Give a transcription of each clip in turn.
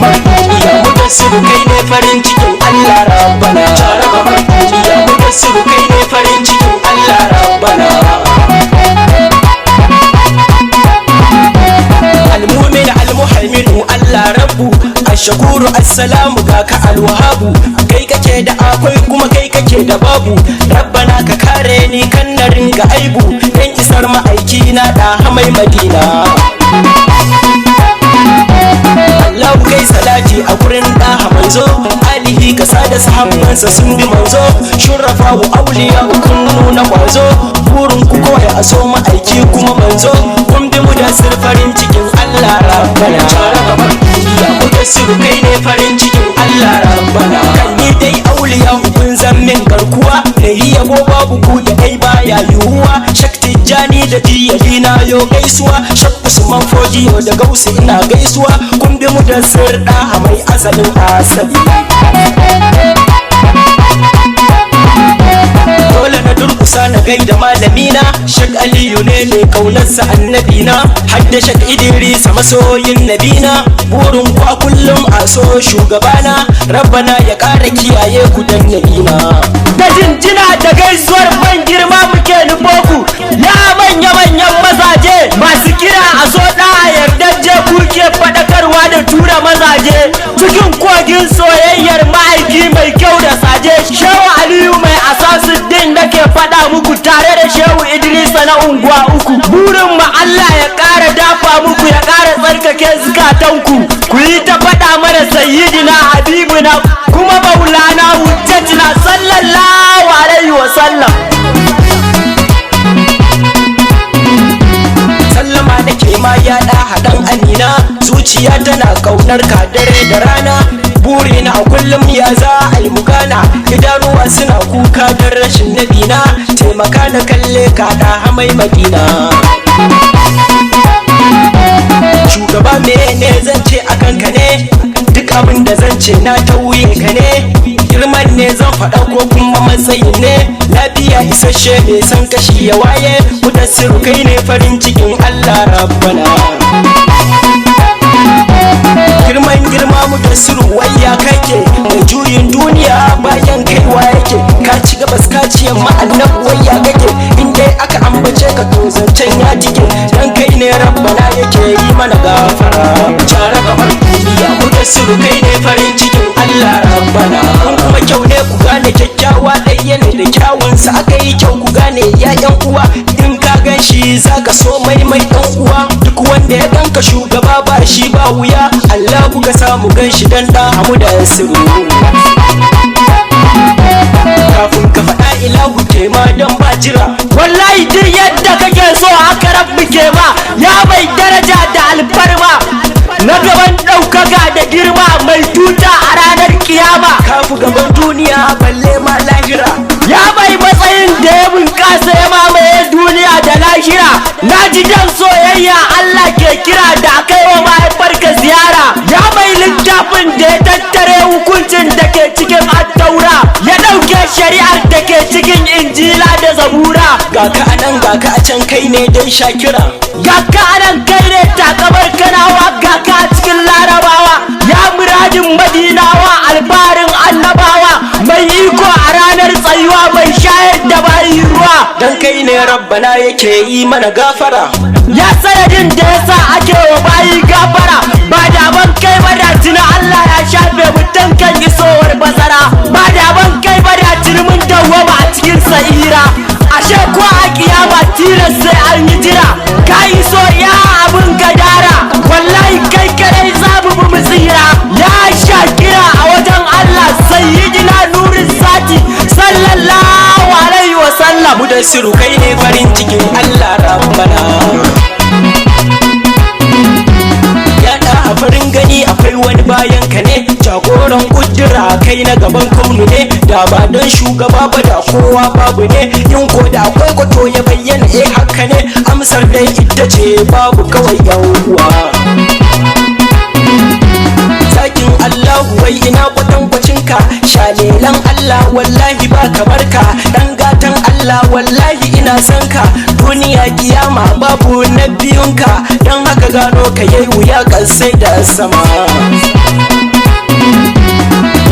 Mudassiru kai ne farin cikin Allah Rabbana. Tare ga martiya Mudassiru kai ne farin cikin Allah Rabbana. Al-Mu'min al-Muhaimin Allah Rabbu, Ash-Shakuru Assalamu ga ka al-Wahhabu. Kai kake da akwai kuma kai kake da babu. Rabbana ka kare ni kan na ringa aibu, dan isar ma'aiki na da hamai Madina. Allah kai salati a gurin ɗaha manzo, alihi kasa da sahabbansa sun bi manzo. Shurrafa wa auliya kun nuna kwazo, burin ku kawai a so ma'aiki kuma manzo. Kun bi Mudassir farin cikin Allah Rabbana. Tare ga martiya Mudassiru kai ne farin cikin Allah Rabbana. Kan ni dai auliya kun zan min garkuwa, da yi yabo babu ku da dai baya yiwuwa. Shak Tijjani da Diyali na yo gaisuwa, Shak Usman Fojiyo da Gausi ina gaisuwa. Kun bi Mudassir ɗaha mai asalin asali. Dole na durkusa na gaida malamina, Shak Aliyu ne mai kaunarsa annabina, hadda Shak Idrisa masoyin nabina. Burin ku a kullum a so shugabana, Rabbana ya ƙara kiyaye ku dan nabina. Da jinjina da gaisuwar ban girma muke nufoku, ya manya-manyan mazaje masu kira a so ɗa yardajje kuke faɗakarwa da tura mazaje cikin kogin soyayyar ma'aiki mai kyau da saje. Shehu Aliyu mai Asasuddin nake faɗa muku tare da Shehu Idrisa na unguwa uku. Burin mu Allah ya ƙara dafa muku, ya ƙara tsarkake zukatanku, ku yi ta faɗa mana sayyidina habibuna kuma maulana hujjatina sallallahu alaihi wa sallam. Sallama da ke ma ya ɗaha ɗan Amina, zuciya tana ƙaunar ka dare da rana. Burina a kullum ya za a yi mugana, idanuwa suna kuka don rashin nabina. Taimaka na kalle ka ɗaha mai Madina. Shugaba mene zan ce a kanka ne, duk abin da zan ce na tauye ka ne. Girman ne zan faɗa ko kuma matsayin ne, lafiya isasshe mai san kashi ya waye. Mudassiru kai ne farin cikin Allah Rabbana. Girma Mudassiru wayya kake, da juyin duniya bayan kaiwa yake. Ka ci gabas ka ci yamma annabi wayya kake, in dai aka ambace ka to zancen ya jike. Dan kai ne Rabbana yake yi mana gafara. Tare ga martiya Mudassiru kai ne farin cikin Allah Rabbana. Kun kuma kyau ne ku gane kyakkyawa ɗaya ne da kyawunsa aka yi kyau ku gane ya yan uwa. In ka gan shi zaka so mai ɗan uwa, duk wanda ya ganka shugaba ba shi ba wuya. Allah kuka samu gan shi dan ɗaha Mudassiru. Kafin ka faɗa ilahu ke ma don ba jira. Wallahi duk yadda kake so haka rabbi ke ma, ya mai daraja da alfarma, na gaban ɗaukaka da girma, mai tuta a ranar kiyama. Kafu gaban duniya balle ma lahira, ya mai matsayin da ya bunƙasa ya mamaye duniya da lahira. Na ji dan soyayya Allah ke kira da kai wa mahaifarka ziyara, ya mai littafin da ya tattare hukuncin da ke cikin attaura, ya ɗauke shari'ar da ke cikin injila da zabura. ga ka anan ga ka a can kai ne dai shakira, ga ka anan kai ne takamar kanawa, ga ka a cikin larabawa, ya muradin madinawa, alfarin annabawa, mai iko a ranar tsayuwa, mai shayar da bayi ruwa. dan kai ne Rabbana yake yi mana gafara. Ya sanadin da yasa ake wa bayi gafara, ba da ban kai ba da tuni Allah ya shafe mutum kan isowar bazara, ba da ban kai ba da tuni mun dawwama a cikin sa'ira. Ashe ko a kiyama tilas sai an yi jira, ka iso ya abin gadara, wallahi kai kadai zamu bi mu tsira. Ya shakira a wajen Allah sayyidina nurin sati sallallahu alaihi wa sallam. Mudassiru kai ne farin cikin Allah Rabbana. Ya da farin gani akwai wani bayan ka ne, jagoran kudura kai na gaban kaunu ne. Da ba don shugaba ba da kowa babu ne, yin ko da akwai kwato ya bayyana haka ne. Amsar dai ita ce babu kawai yan uwa. Sakin Allahu wai ina kwatankwacin ka ka, shalelan Allah wallahi ba kamar ka, dan gatan Allah wallahi ina son ka, duniya kiyama babu na biyun ka, dan haka gano ka yayi wuya kasai da sama.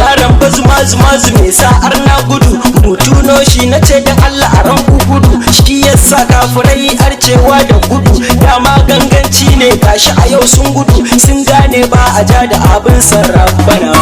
Yaran zuma me sa'ar na gudu, mutuno shi na ce dan Allah a ran gudu, shi yasa kafirai arcewa da gudu, dama ganganci ne gashi a yau sun gudu, sun gane ba a ja da abin sarrafana.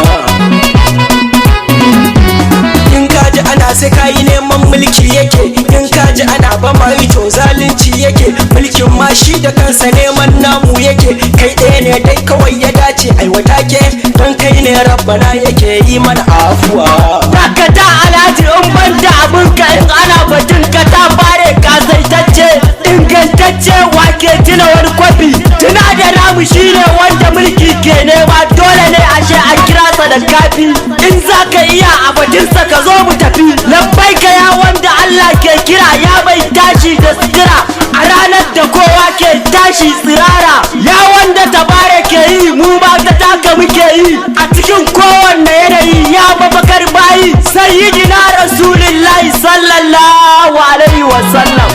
In kaji ana sai kayi neman mulki yake, in kaji ana ba mai to zalunci yake, mulkin ma shi da kansa neman namu yake, kai ɗaya ne dai kawai ya dace aiwata ke, don kai ne rabbana yake yi mana afuwa. Dakata alhaji in banda abinka in ana batun ka ta fare kasaitacce ingantacce wake tuna wani kwafi, tuna da namu shine wanda mulki ke nema, dole ne ashe a kira sa da kafi, in za ka iya a batunsa ka zo mu tafi. Labbai ka ya wanda Allah ke kira, ya bai tashi da sutura a ranar da kowa ke tashi tsirara, ya wanda tabare ke yi mu ba ta taka muke yi a cikin kowanne yanayi, ya mafakar bayi sayyidina rasulullahi sallallahu alaihi wasallam.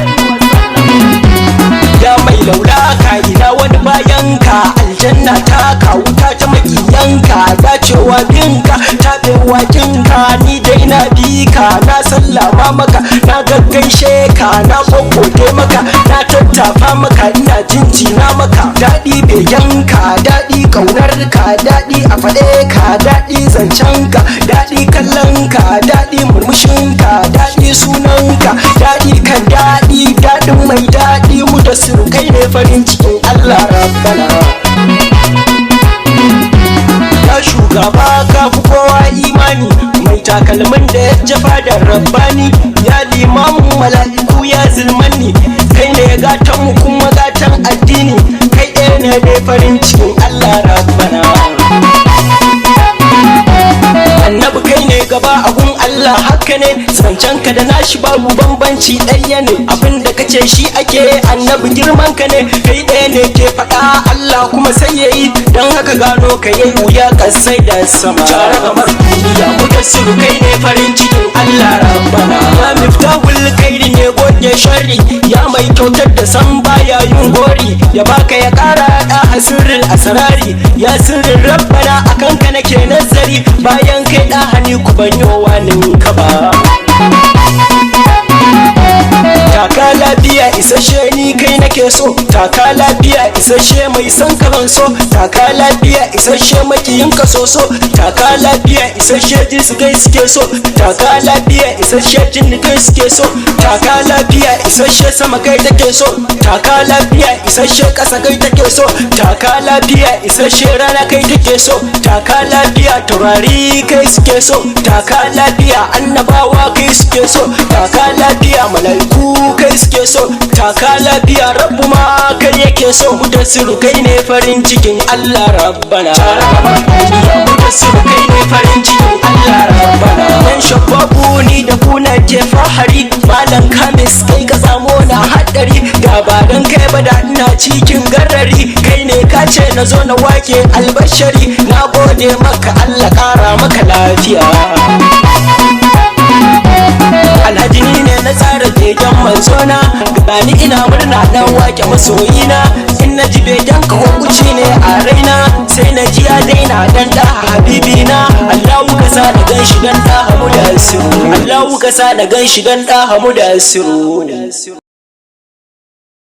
Ya mai laula ka ina wani bayan ka, aljanna ta ka wuta ta makiyanka, dacewa binka tabewa kinka, ni dai na bi ka na sallama maka, na gaggaishe ka na kokote maka, na tattafa maka ina jinjina maka, daɗi beyanka daɗi ƙaunarka, daɗi a faɗe ka, daɗi zancenka, daɗi kallonka, daɗi murmushinka, daɗi sunanka, daɗi kan daɗi, daɗin mai daɗi mu da kai ne farin cikin Allah rabbana. Ya shugaba ka fi kowa imani, mai takalmin da ya jafa da rabbani, ya limamin mala'iku ya zulmanni, kai ne gatan mu kuma gatan addini, kai ɗaya ne dai farin cikin Allah rabbana. Annabi kai ne gaba abun Allah haka ne, zancenka da nashi babu bambanci ɗaya ne, abinda kace shi ake, annabi girman ka ne, kai ɗaya ne ke faɗa Allah kuma sai yayi, don haka gano ka yayi wuya kasai da sama. Jara kamar duniya mudassiru kai ne farin cikin Allah rabbana. Ya miftahul kairi ne goge sharri, ya mai kyautar da san baya yin gori, ya baka ya ƙara da sirril asrari, ya sirrin rabbana akan ka nake nazari, bayan kai da hani ku banyo wanin ka ba. Taka lafiya isasshe ni kai nake so, taka lafiya isasshe mai son ka so, taka lafiya isasshe makiyin ka so, taka lafiya isasshe jinsu kai suke so, taka lafiya isasshe jin kai suke so, taka lafiya isasshe sama kai take so, taka lafiya isasshe kasa kai take so, taka lafiya isasshe rana kai take so, taka lafiya taurari kai suke so, taka lafiya annabawa kai suke so, taka lafiya malaiku kai suke so, taka lafiya rabbu ma kai yake so, mudassiru kai ne farin cikin Allah rabbana. Mudassiru kai ne farin cikin Allah rabbana. Yan shababu ni da kuna ke fahari, malam kamis kai ka samo na haddari, da ba dan kai ba da ina cikin garari, kai ne ka ce na zo na wake albashari, na gode maka Allah kara maka lafiya. Alhaji ni ne na tsara keken manzona, gani ina murna dan wake masoyina, in na ji begen ka hukunci ne a raina, sai na ji ya daina dan da habibina, Allahu ka sa da ganshi dan da hamu da asiru, Allahu ka sa da ganshi dan da hamu da asiru.